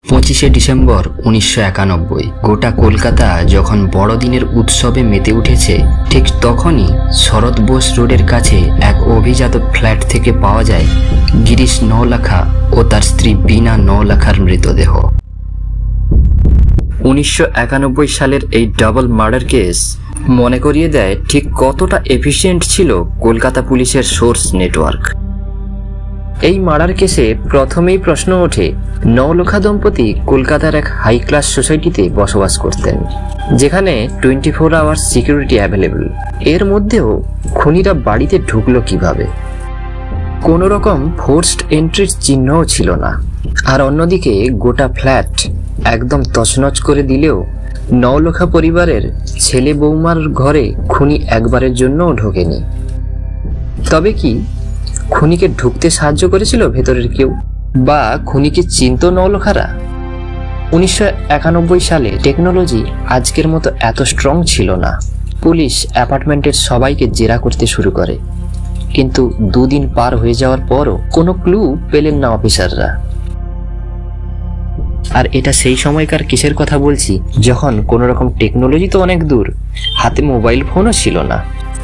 25শে December 1991 গোটা কলকাতা যখন বড়দিনের উৎসবে মেতে উঠেছে, ঠিক তখনই শরৎ বোস রোডের কাছে এক অভিজাত ফ্ল্যাট থেকে পাওয়া যায় গিরিশ নওলাখা ও তার স্ত্রী বীণা নওলাখার মৃতদেহ। 1991 সালের এই ডাবল মার্ডার কেস মনে করিয়ে দেয় ঠিক কতটা এফিশিয়েন্ট ছিল কলকাতা পুলিশের সোর্স নেটওয়ার্ক। এই মার্ডার কেসে প্রথমেই প্রশ্ন ওঠে, নওলাখা দম্পতি কলকাতার এক হাই ক্লাস সোসাইটিতে বসবাস করতেন, যেখানে 24 আওয়ার্স সিকিউরিটি অ্যাভেলেবল। এর মধ্যেও খুনিরা বাড়িতে ঢুকলো কিভাবে? কোনো রকম ফোর্সড এন্ট্রির চিহ্নও ছিল না। আর অন্যদিকে গোটা ফ্ল্যাট একদম তছনছ করে দিলেও নওলাখা পরিবারের ছেলে বৌমার ঘরে খুনি একবারের জন্যও ঢোকেনি। তবে কি খুনিকে ঢুকতে সাহায্য করেছিল ভেতরের কেউ, বা খুনিকে চিনত নওলাখারা? 1991 সালে টেকনোলজি আজকের মতো এত স্ট্রং ছিল না। পুলিশ অ্যাপার্টমেন্টের সবাইকে জেরা করতে শুরু করে, কিন্তু 2 দিন পার হয়ে যাওয়ার পরও কোনো ক্লু পেলেন না অফিসাররা। আর এটা সেই সময়কার কেসের কথা বলছি, যখন কোনো রকম টেকনোলজি তো অনেক দূর, হাতে মোবাইল ফোনও ছিল না।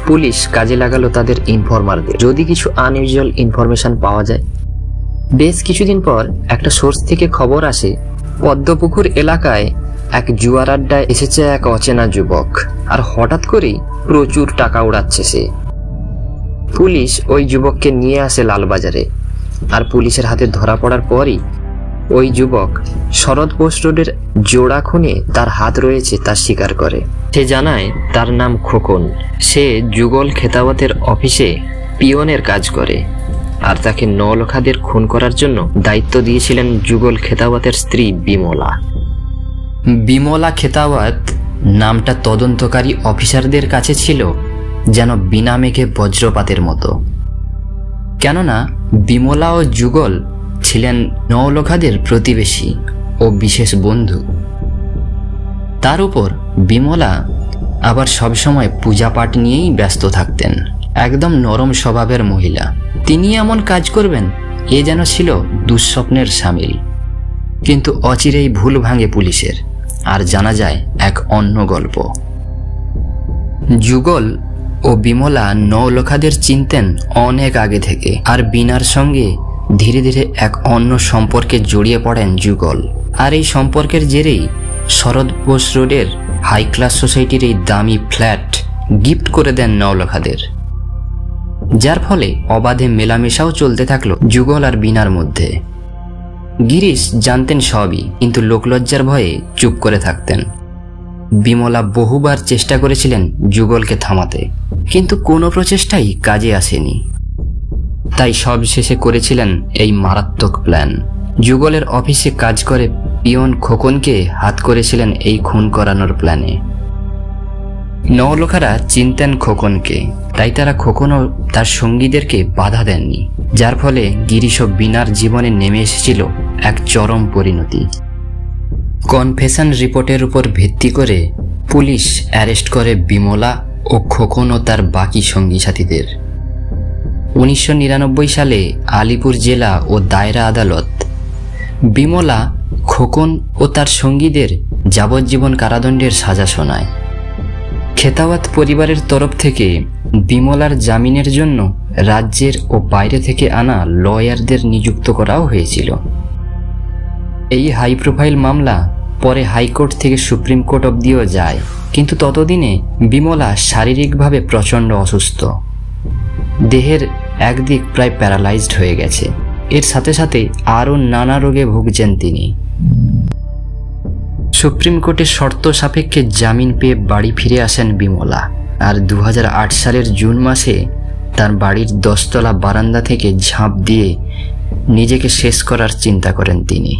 পুলিশ কাজে লাগালো তাদের ইনফরমারদের, যদি কিছু আনইউজুয়াল ইনফরমেশন পাওয়া যায়। বেশ কিছুদিন পর একটা সোর্স থেকে খবর আসে, পদ্মপুকুর এলাকায় এক জুয়ার আড্ডায় এসেছে এক অচেনা যুবক, আর হঠাৎ করেই প্রচুর টাকা উড়াচ্ছে সে। পুলিশ ওই যুবককে নিয়ে আসে লালবাজারে, আর পুলিশের হাতে ধরা পড়ার পরই ওই যুবক শরৎ বোস রোডের জোড়া খুনে তার হাত রয়েছে তা স্বীকার করে। সে জানায় তার নাম খোকন, সে যুগল খেতাওয়াতের অফিসে পিয়নের কাজ করে, আর তাকে নওলাখাদের খুন করার জন্য দায়িত্ব দিয়েছিলেন যুগল খেতাওয়াতের স্ত্রী বিমলা। বিমলা খেতাওয়াত নামটা তদন্তকারী অফিসারদের কাছে ছিল যেন বিনা মেঘে বজ্রপাতের মতো, কেননা বিমলা ও যুগল ছিলেন নওলাখাদের প্রতিবেশী ও বিশেষ বন্ধু। তার উপর বিমলা আবার সবসময় পূজা পাঠ নিয়েই ব্যস্ত থাকতেন। একদম নরম স্বভাবের মহিলা, তিনি এমন কাজ করবেন এ যেন ছিল দুঃস্বপ্নের সামিল। কিন্তু অচিরেই ভুল ভাঙে পুলিশের, আর জানা যায় এক অন্য গল্প। যুগল ও বিমলা নওলাখাদের চিনতেন অনেক আগে থেকে, আর বীণার সঙ্গে ধীরে ধীরে এক অন্য সম্পর্কে জড়িয়ে পড়েন যুগল। আর এই সম্পর্কের জেরেই শরৎ বোস রোডের হাই ক্লাস সোসাইটির এই দামি ফ্ল্যাট গিফট করে দেন নওলাখাদের, যার ফলে অবাধে মেলামেশাও চলতে থাকলো যুগল আর বীণার মধ্যে। গিরিশ জানতেন সবই, কিন্তু লোকলজ্জার ভয়ে চুপ করে থাকতেন। বিমলা বহুবার চেষ্টা করেছিলেন যুগলকে থামাতে, কিন্তু কোনো প্রচেষ্টাই কাজে আসেনি। তাই সব শেষে করেছিলেন এই মারাত্মক প্ল্যান। যুগলের অফিসে কাজ করে পিয়ন খোকনকে হাত করেছিলেন এই খুন করানোর প্ল্যানে। নওলাখারা চিনতেন খোকনকে, তাই তারা খোকন ও তার সঙ্গীদেরকে বাধা দেননি, যার ফলে গিরিশ ও বীণার জীবনে নেমে এসেছিল এক চরম পরিণতি। কনফেশন রিপোর্টের উপর ভিত্তি করে পুলিশ অ্যারেস্ট করে বিমলা ও খোকন ও তার বাকি সঙ্গী সাথীদের। 1999 সালে আলিপুর জেলা ও দায়রা আদালত বিমলা, খোকন ও তার সঙ্গীদের যাবজ্জীবন কারাদণ্ডের সাজা শোনায়। খেতাওয়াত পরিবারের তরফ থেকে বিমলার জামিনের জন্য রাজ্যের ও বাইরে থেকে আনা লয়ারদের নিযুক্ত করাও হয়েছিল। এই হাই প্রোফাইল মামলা পরে হাইকোর্ট থেকে সুপ্রিম কোর্ট অবধিও যায়, কিন্তু ততদিনে বিমলা শারীরিকভাবে প্রচণ্ড অসুস্থ। দেহের একদিক প্রায় প্যারালাইজড হয়ে গেছে, এর সাথে সাথে আরও নানা রোগে ভুগছেন তিনি। সুপ্রিম কোর্টের শর্ত সাপেক্ষে জামিন পেয়ে বাড়ি ফিরে আসেন বিমলা, আর 2008 সালের জুন মাসে তার বাড়ির 10 তলা বারান্দা থেকে ঝাঁপ দিয়ে নিজেকে শেষ করার চিন্তা করেন তিনি।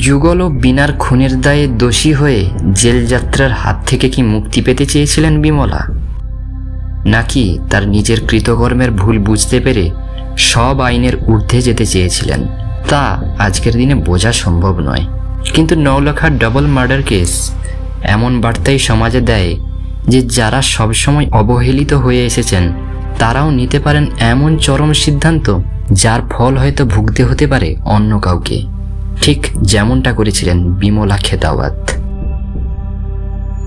যুগল ও বীণার খুনের দায়ে দোষী হয়ে জেলযাত্রার হাত থেকে কি মুক্তি পেতে চেয়েছিলেন বিমলা, নাকি তার নিজের কৃতকর্মের ভুল বুঝতে পেরে সব আইনের ঊর্ধ্বে যেতে চেয়েছিলেন, তা আজকের দিনে বোঝা সম্ভব নয়। কিন্তু নওলাখার ডাবল মার্ডার কেস এমন বার্তাই সমাজে দেয় যে যারা সবসময় অবহেলিত হয়ে এসেছেন তারাও নিতে পারেন এমন চরম সিদ্ধান্ত, যার ফল হয়তো ভুগতে হতে পারে অন্য কাউকে। ঠিক যেমনটা করেছিলেন বিমলা খেতাওয়াত।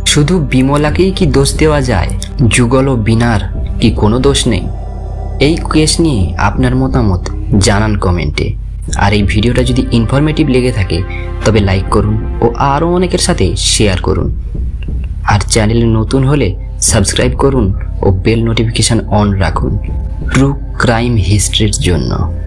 শুধু বিমলাকেই কি দোষ দেওয়া যায়? যুগল ও বিনার কি কোনো দোষ নেই? এই কেস নিয়ে আপনার মতামত জানান কমেন্টে। আর এই ভিডিওটা যদি ইনফরমেটিভ লেগে থাকে তবে লাইক করুন ও আরও অনেকের সাথে শেয়ার করুন। আর চ্যানেলে নতুন হলে সাবস্ক্রাইব করুন ও বেল নোটিফিকেশন অন রাখুন ট্রু ক্রাইম হিস্ট্রির জন্য।